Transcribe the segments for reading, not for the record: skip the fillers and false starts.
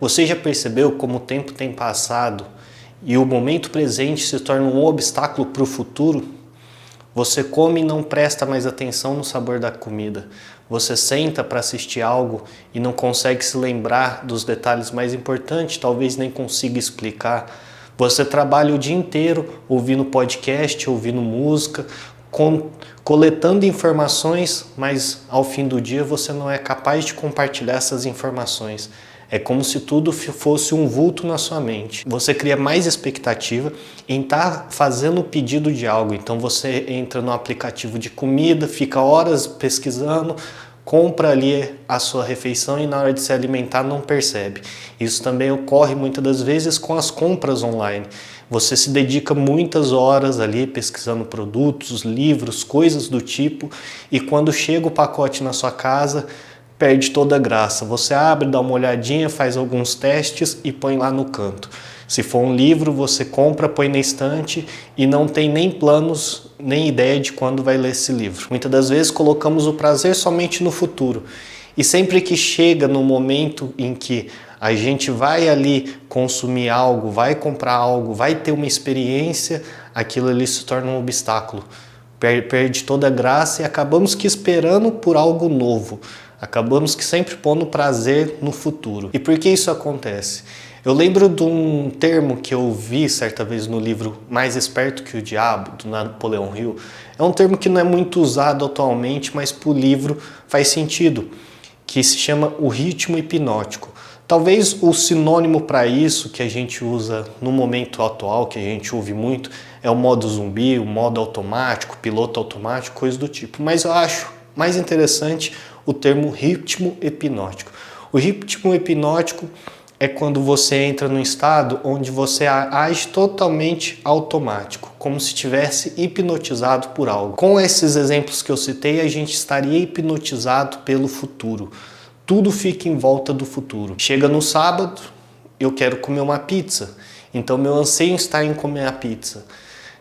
Você já percebeu como o tempo tem passado e o momento presente se torna um obstáculo para o futuro? Você come e não presta mais atenção no sabor da comida. Você senta para assistir algo e não consegue se lembrar dos detalhes mais importantes, talvez nem consiga explicar. Você trabalha o dia inteiro ouvindo podcast, ouvindo música, coletando informações, mas ao fim do dia você não é capaz de compartilhar essas informações. É como se tudo fosse um vulto na sua mente. Você cria mais expectativa em estar fazendo o pedido de algo. Então você entra no aplicativo de comida, fica horas pesquisando, compra ali a sua refeição e na hora de se alimentar não percebe. Isso também ocorre muitas das vezes com as compras online. Você se dedica muitas horas ali pesquisando produtos, livros, coisas do tipo, e quando chega o pacote na sua casa, perde toda a graça. Você abre, dá uma olhadinha, faz alguns testes e põe lá no canto. Se for um livro, você compra, põe na estante e não tem nem planos, nem ideia de quando vai ler esse livro. Muitas das vezes colocamos o prazer somente no futuro. E sempre que chega no momento em que a gente vai ali consumir algo, vai comprar algo, vai ter uma experiência, aquilo ali se torna um obstáculo. Perde toda a graça e acabamos que esperando por algo novo. Acabamos que sempre pondo prazer no futuro. E por que isso acontece? Eu lembro de um termo que eu vi certa vez no livro Mais Esperto que o Diabo, do Napoleão Hill. É um termo que não é muito usado atualmente, mas para o livro faz sentido, que se chama o ritmo hipnótico. Talvez o sinônimo para isso que a gente usa no momento atual, que a gente ouve muito, é o modo zumbi, o modo automático, piloto automático, coisa do tipo. Mas eu acho mais interessante o termo ritmo hipnótico. O ritmo hipnótico é quando você entra num estado onde você age totalmente automático, como se estivesse hipnotizado por algo. Com esses exemplos que eu citei, a gente estaria hipnotizado pelo futuro. Tudo fica em volta do futuro. Chega no sábado, eu quero comer uma pizza, então meu anseio está em comer a pizza.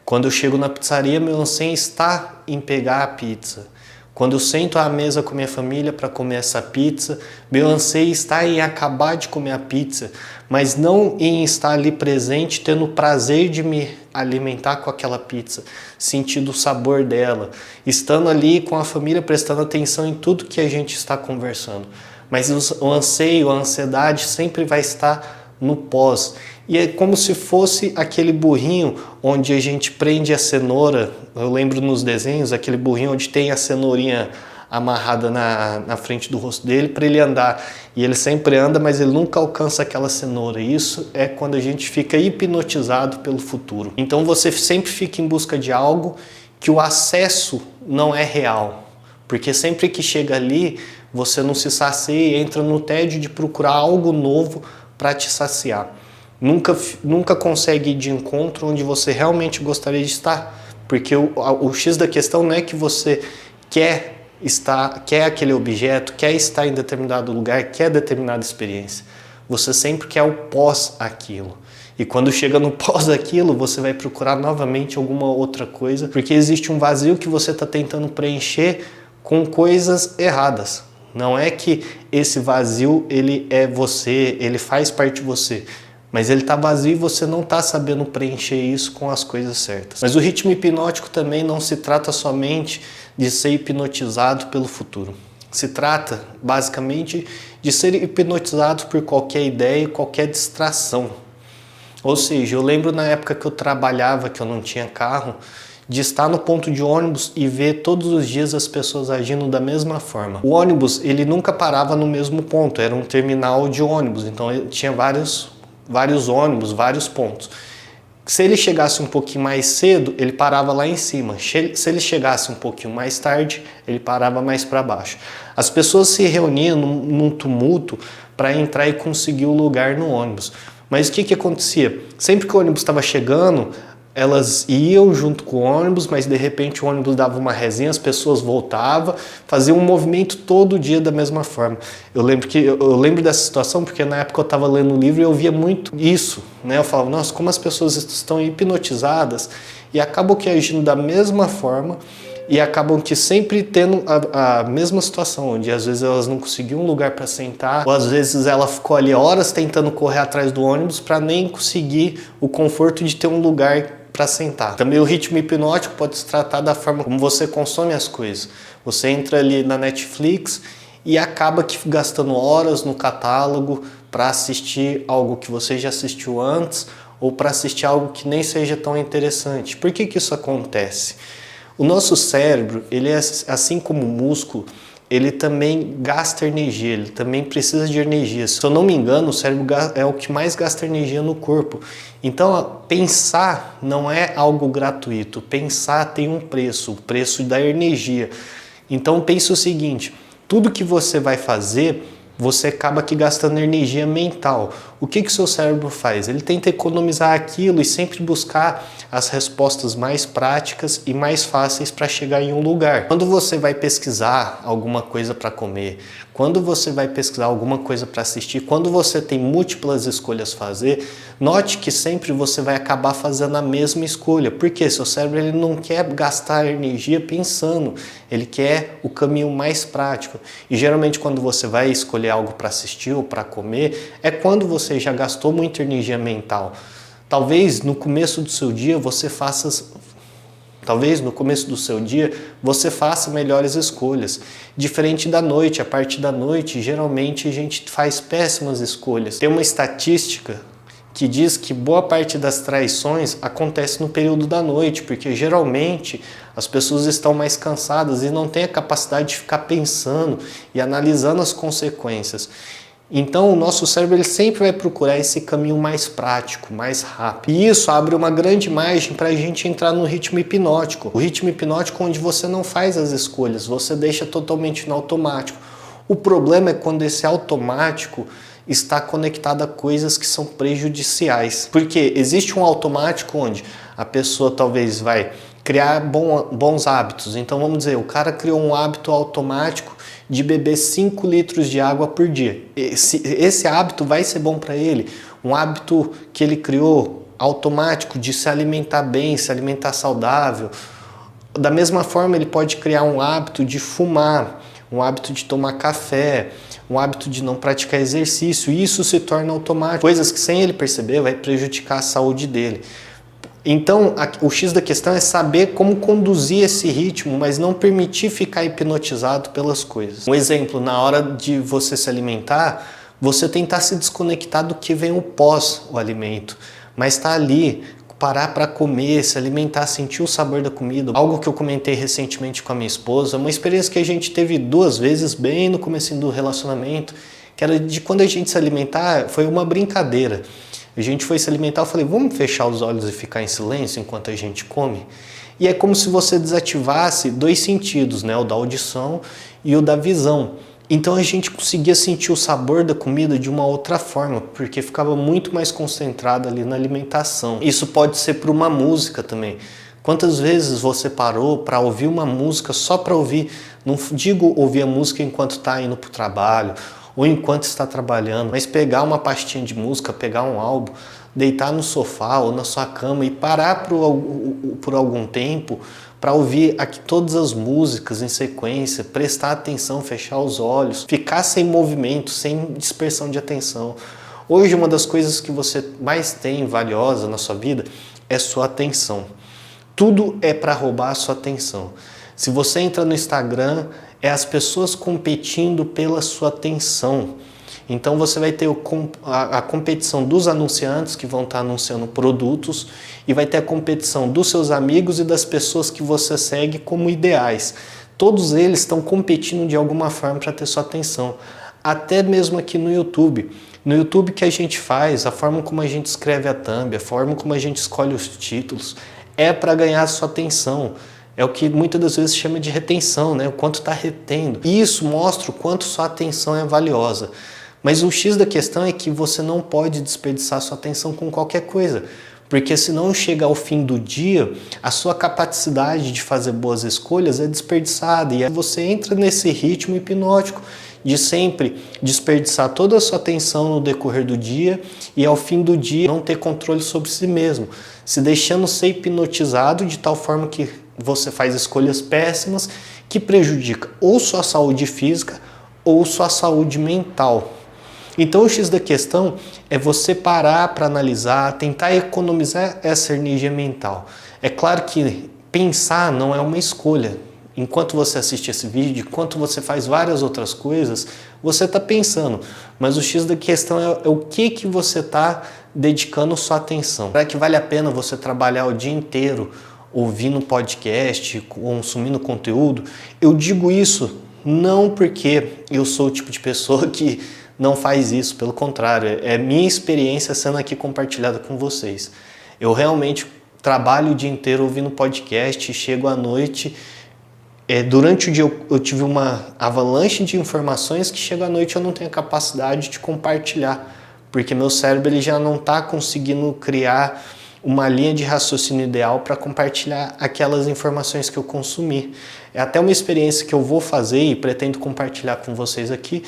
Quando eu chego na pizzaria, meu anseio está em pegar a pizza. Quando eu sento à mesa com minha família para comer essa pizza, meu anseio está em acabar de comer a pizza, mas não em estar ali presente, tendo o prazer de me alimentar com aquela pizza, sentindo o sabor dela, estando ali com a família, prestando atenção em tudo que a gente está conversando. Mas o anseio, a ansiedade sempre vai estar no pós. E é como se fosse aquele burrinho onde a gente prende a cenoura. Eu lembro nos desenhos, aquele burrinho onde tem a cenourinha amarrada na frente do rosto dele para ele andar. E ele sempre anda, mas ele nunca alcança aquela cenoura. Isso é quando a gente fica hipnotizado pelo futuro. Então você sempre fica em busca de algo que o acesso não é real. Porque sempre que chega ali, você não se sacia e entra no tédio de procurar algo novo para te saciar. Nunca consegue ir de encontro onde você realmente gostaria de estar, porque o X da questão não é que você quer aquele objeto, quer estar em determinado lugar, quer determinada experiência. Você sempre quer o pós aquilo. E quando chega no pós aquilo, você vai procurar novamente alguma outra coisa, porque existe um vazio que você está tentando preencher com coisas erradas. Não é que esse vazio ele é você, ele faz parte de você. Mas ele está vazio e você não está sabendo preencher isso com as coisas certas. Mas o ritmo hipnótico também não se trata somente de ser hipnotizado pelo futuro. Se trata, basicamente, de ser hipnotizado por qualquer ideia e qualquer distração. Ou seja, eu lembro na época que eu trabalhava, que eu não tinha carro, de estar no ponto de ônibus e ver todos os dias as pessoas agindo da mesma forma. O ônibus, ele nunca parava no mesmo ponto, era um terminal de ônibus, então ele tinha vários ônibus, vários pontos. Se ele chegasse um pouquinho mais cedo, ele parava lá em cima. Se ele chegasse um pouquinho mais tarde, ele parava mais para baixo. As pessoas se reuniam num tumulto para entrar e conseguir o lugar no ônibus. Mas o que acontecia? Sempre que o ônibus estava chegando, elas iam junto com o ônibus, mas de repente o ônibus dava uma resinha, as pessoas voltavam, faziam um movimento todo dia da mesma forma. Eu lembro dessa situação porque na época eu estava lendo um livro e eu via muito isso, né? Eu falava, nossa, como as pessoas estão hipnotizadas e acabam que agindo da mesma forma e acabam que sempre tendo a mesma situação, onde às vezes elas não conseguiam um lugar para sentar, ou às vezes ela ficou ali horas tentando correr atrás do ônibus para nem conseguir o conforto de ter um lugar para sentar. Também o ritmo hipnótico pode se tratar da forma como você consome as coisas. Você entra ali na Netflix e acaba que gastando horas no catálogo para assistir algo que você já assistiu antes, ou para assistir algo que nem seja tão interessante. Por que isso acontece? O nosso cérebro, ele é assim como o músculo, ele também gasta energia, ele também precisa de energia. Se eu não me engano, o cérebro é o que mais gasta energia no corpo. Então, pensar não é algo gratuito. Pensar tem um preço, o preço da energia. Então, pense o seguinte, tudo que você vai fazer, você acaba aqui gastando energia mental. O que o seu cérebro faz? Ele tenta economizar aquilo e sempre buscar as respostas mais práticas e mais fáceis para chegar em um lugar. Quando você vai pesquisar alguma coisa para comer, quando você vai pesquisar alguma coisa para assistir, quando você tem múltiplas escolhas a fazer, note que sempre você vai acabar fazendo a mesma escolha. Porque seu cérebro ele não quer gastar energia pensando, ele quer o caminho mais prático. E geralmente quando você vai escolher algo para assistir ou para comer, é quando você já gastou muita energia mental. Talvez no começo do seu dia você faça melhores escolhas. Diferente da noite, a partir da noite, geralmente a gente faz péssimas escolhas. Tem uma estatística que diz que boa parte das traições acontece no período da noite, porque geralmente as pessoas estão mais cansadas e não têm a capacidade de ficar pensando e analisando as consequências. Então o nosso cérebro ele sempre vai procurar esse caminho mais prático, mais rápido. E isso abre uma grande margem para a gente entrar no ritmo hipnótico. O ritmo hipnótico onde você não faz as escolhas, você deixa totalmente no automático. O problema é quando esse automático está conectado a coisas que são prejudiciais. Porque existe um automático onde a pessoa talvez vai criar bons hábitos. Então vamos dizer, o cara criou um hábito automático de beber 5 litros de água por dia. Esse hábito vai ser bom para ele. Um hábito que ele criou automático de se alimentar bem, se alimentar saudável. Da mesma forma, ele pode criar um hábito de fumar, um hábito de tomar café, um hábito de não praticar exercício. Isso se torna automático. Coisas que sem ele perceber vai prejudicar a saúde dele. Então, o X da questão é saber como conduzir esse ritmo, mas não permitir ficar hipnotizado pelas coisas. Um exemplo, na hora de você se alimentar, você tentar se desconectar do que vem o pós o alimento, mas está ali, parar para comer, se alimentar, sentir o sabor da comida. Algo que eu comentei recentemente com a minha esposa, uma experiência que a gente teve 2 vezes bem no comecinho do relacionamento, que era de quando a gente se alimentar, foi uma brincadeira. A gente foi se alimentar, eu falei, vamos fechar os olhos e ficar em silêncio enquanto a gente come? E é como se você desativasse 2 sentidos, né? O da audição e o da visão. Então a gente conseguia sentir o sabor da comida de uma outra forma, porque ficava muito mais concentrado ali na alimentação. Isso pode ser por uma música também. Quantas vezes você parou para ouvir uma música só para ouvir? Não digo ouvir a música enquanto está indo para o trabalho, ou enquanto está trabalhando, mas pegar uma pastinha de música, pegar um álbum, deitar no sofá ou na sua cama e parar por algum tempo para ouvir aqui todas as músicas em sequência, prestar atenção, fechar os olhos, ficar sem movimento, sem dispersão de atenção. Hoje uma das coisas que você mais tem valiosa na sua vida é sua atenção. Tudo é para roubar a sua atenção. Se você entra no Instagram, é as pessoas competindo pela sua atenção. Então você vai ter a competição dos anunciantes que vão estar anunciando produtos e vai ter a competição dos seus amigos e das pessoas que você segue como ideais. Todos eles estão competindo de alguma forma para ter sua atenção. Até mesmo aqui no YouTube. No YouTube que a gente faz, a forma como a gente escreve a thumb, a forma como a gente escolhe os títulos, é para ganhar a sua atenção. É o que muitas das vezes chama de retenção, né? O quanto está retendo. E isso mostra o quanto sua atenção é valiosa. Mas o X da questão é que você não pode desperdiçar sua atenção com qualquer coisa. Porque senão chega ao fim do dia, a sua capacidade de fazer boas escolhas é desperdiçada. E aí você entra nesse ritmo hipnótico de sempre desperdiçar toda a sua atenção no decorrer do dia e ao fim do dia não ter controle sobre si mesmo. Se deixando ser hipnotizado de tal forma que você faz escolhas péssimas que prejudicam ou sua saúde física ou sua saúde mental. Então o X da questão é você parar para analisar, tentar economizar essa energia mental. É claro que pensar não é uma escolha. Enquanto você assiste esse vídeo, enquanto você faz várias outras coisas, você está pensando. Mas o X da questão é o que você está dedicando sua atenção. Será que vale a pena você trabalhar o dia inteiro ouvindo podcast, consumindo conteúdo? Eu digo isso não porque eu sou o tipo de pessoa que não faz isso, pelo contrário, é minha experiência sendo aqui compartilhada com vocês. Eu realmente trabalho o dia inteiro ouvindo podcast, chego à noite, durante o dia eu tive uma avalanche de informações que chega à noite eu não tenho a capacidade de compartilhar, porque meu cérebro ele já não está conseguindo criar uma linha de raciocínio ideal para compartilhar aquelas informações que eu consumi. É até uma experiência que eu vou fazer e pretendo compartilhar com vocês aqui.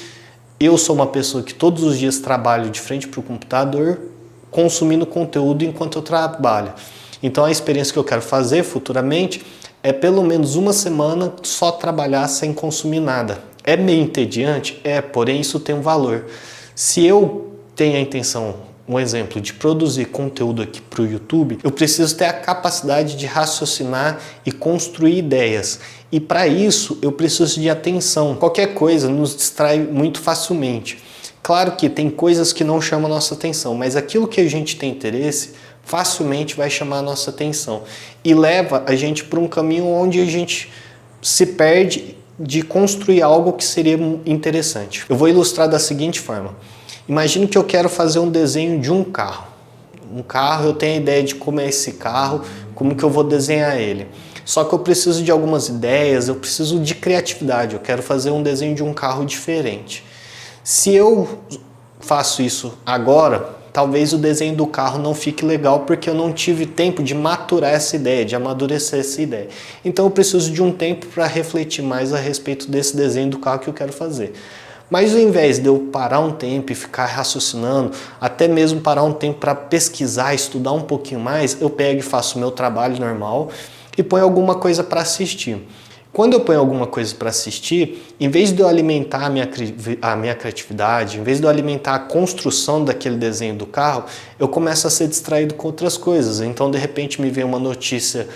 Eu sou uma pessoa que todos os dias trabalho de frente para o computador, consumindo conteúdo enquanto eu trabalho. Então a experiência que eu quero fazer futuramente é pelo menos uma semana só trabalhar sem consumir nada. É meio entediante? Porém isso tem um valor. Se eu tenho a intenção, um exemplo, de produzir conteúdo aqui para o YouTube, eu preciso ter a capacidade de raciocinar e construir ideias. E para isso eu preciso de atenção. Qualquer coisa nos distrai muito facilmente. Claro que tem coisas que não chamam a nossa atenção, mas aquilo que a gente tem interesse facilmente vai chamar a nossa atenção e leva a gente para um caminho onde a gente se perde de construir algo que seria interessante. Eu vou ilustrar da seguinte forma. Imagine que eu quero fazer um desenho de um carro. Um carro, eu tenho a ideia de como é esse carro, como que eu vou desenhar ele. Só que eu preciso de algumas ideias, eu preciso de criatividade, eu quero fazer um desenho de um carro diferente. Se eu faço isso agora, talvez o desenho do carro não fique legal porque eu não tive tempo de maturar essa ideia, de amadurecer essa ideia. Então eu preciso de um tempo para refletir mais a respeito desse desenho do carro que eu quero fazer. Mas ao invés de eu parar um tempo e ficar raciocinando, até mesmo parar um tempo para pesquisar, estudar um pouquinho mais, eu pego e faço o meu trabalho normal e ponho alguma coisa para assistir. Quando eu ponho alguma coisa para assistir, em vez de eu alimentar a minha criatividade, em vez de eu alimentar a construção daquele desenho do carro, eu começo a ser distraído com outras coisas. Então, de repente, me vem uma notícia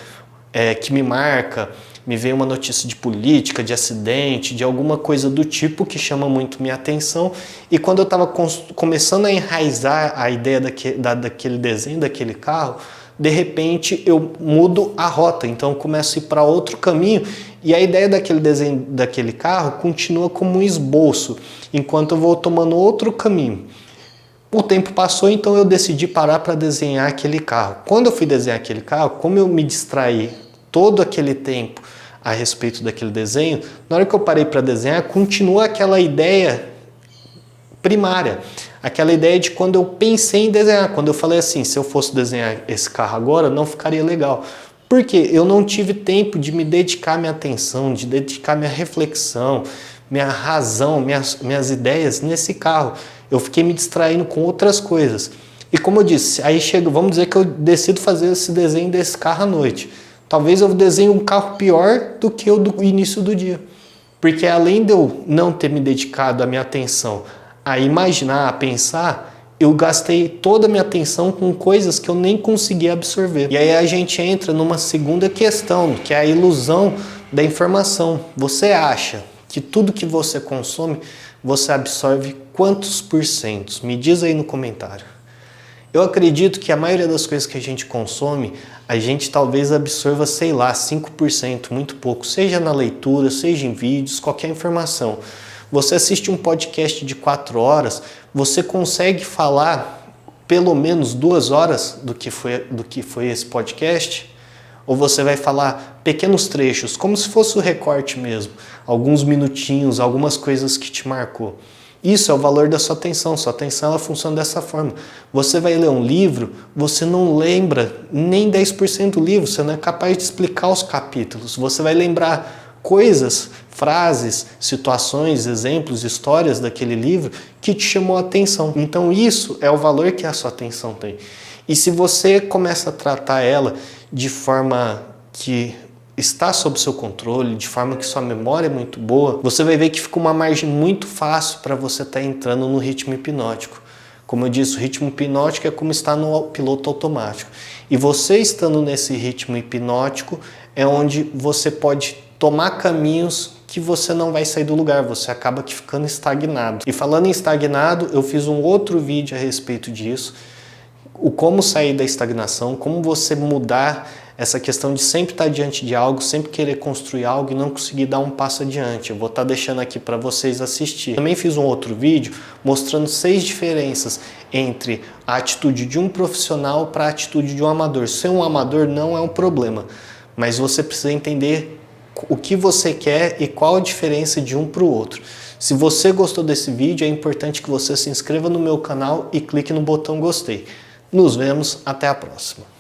que me marca, me vem uma notícia de política, de acidente, de alguma coisa do tipo que chama muito minha atenção. E quando eu estava começando a enraizar a ideia daquele desenho, daquele carro, de repente eu mudo a rota, então eu começo a ir para outro caminho e a ideia daquele desenho daquele carro continua como um esboço, enquanto eu vou tomando outro caminho. O tempo passou, então eu decidi parar para desenhar aquele carro. Quando eu fui desenhar aquele carro, como eu me distraí todo aquele tempo a respeito daquele desenho, na hora que eu parei para desenhar, continua aquela ideia primária. Aquela ideia de quando eu pensei em desenhar, quando eu falei assim, se eu fosse desenhar esse carro agora, não ficaria legal. Porque eu não tive tempo de me dedicar minha atenção, de dedicar minha reflexão, minha razão, minhas ideias nesse carro. Eu fiquei me distraindo com outras coisas. E como eu disse, aí chega, vamos dizer que eu decido fazer esse desenho desse carro à noite. Talvez eu desenhe um carro pior do que o do início do dia. Porque além de eu não ter me dedicado a minha atenção a imaginar, a pensar, eu gastei toda a minha atenção com coisas que eu nem consegui absorver. E aí a gente entra numa segunda questão, que é a ilusão da informação. Você acha que tudo que você consome, você absorve quantos %? Me diz aí no comentário. Eu acredito que a maioria das coisas que a gente consome, a gente talvez absorva, sei lá, 5%, muito pouco. Seja na leitura, seja em vídeos, qualquer informação. Você assiste um podcast de 4 horas, você consegue falar pelo menos 2 horas do que foi esse podcast? Ou você vai falar pequenos trechos, como se fosse o recorte mesmo, alguns minutinhos, algumas coisas que te marcou. Isso é o valor da sua atenção ela funciona dessa forma. Você vai ler um livro, você não lembra nem 10% do livro, você não é capaz de explicar os capítulos, você vai lembrar coisas, frases, situações, exemplos, histórias daquele livro que te chamou a atenção. Então isso é o valor que a sua atenção tem. E se você começa a tratar ela de forma que está sob seu controle, de forma que sua memória é muito boa, você vai ver que fica uma margem muito fácil para você estar entrando no ritmo hipnótico. Como eu disse, o ritmo hipnótico é como estar no piloto automático. E você estando nesse ritmo hipnótico é onde você pode tomar caminhos que você não vai sair do lugar, você acaba que ficando estagnado. E falando em estagnado, eu fiz um outro vídeo a respeito disso, o como sair da estagnação, como você mudar essa questão de sempre estar diante de algo, sempre querer construir algo e não conseguir dar um passo adiante. Eu vou estar deixando aqui para vocês assistir. Também fiz um outro vídeo mostrando 6 diferenças entre a atitude de um profissional para a atitude de um amador. Ser um amador não é um problema, mas você precisa entender o que você quer e qual a diferença de um para o outro. Se você gostou desse vídeo, é importante que você se inscreva no meu canal e clique no botão gostei. Nos vemos, até a próxima.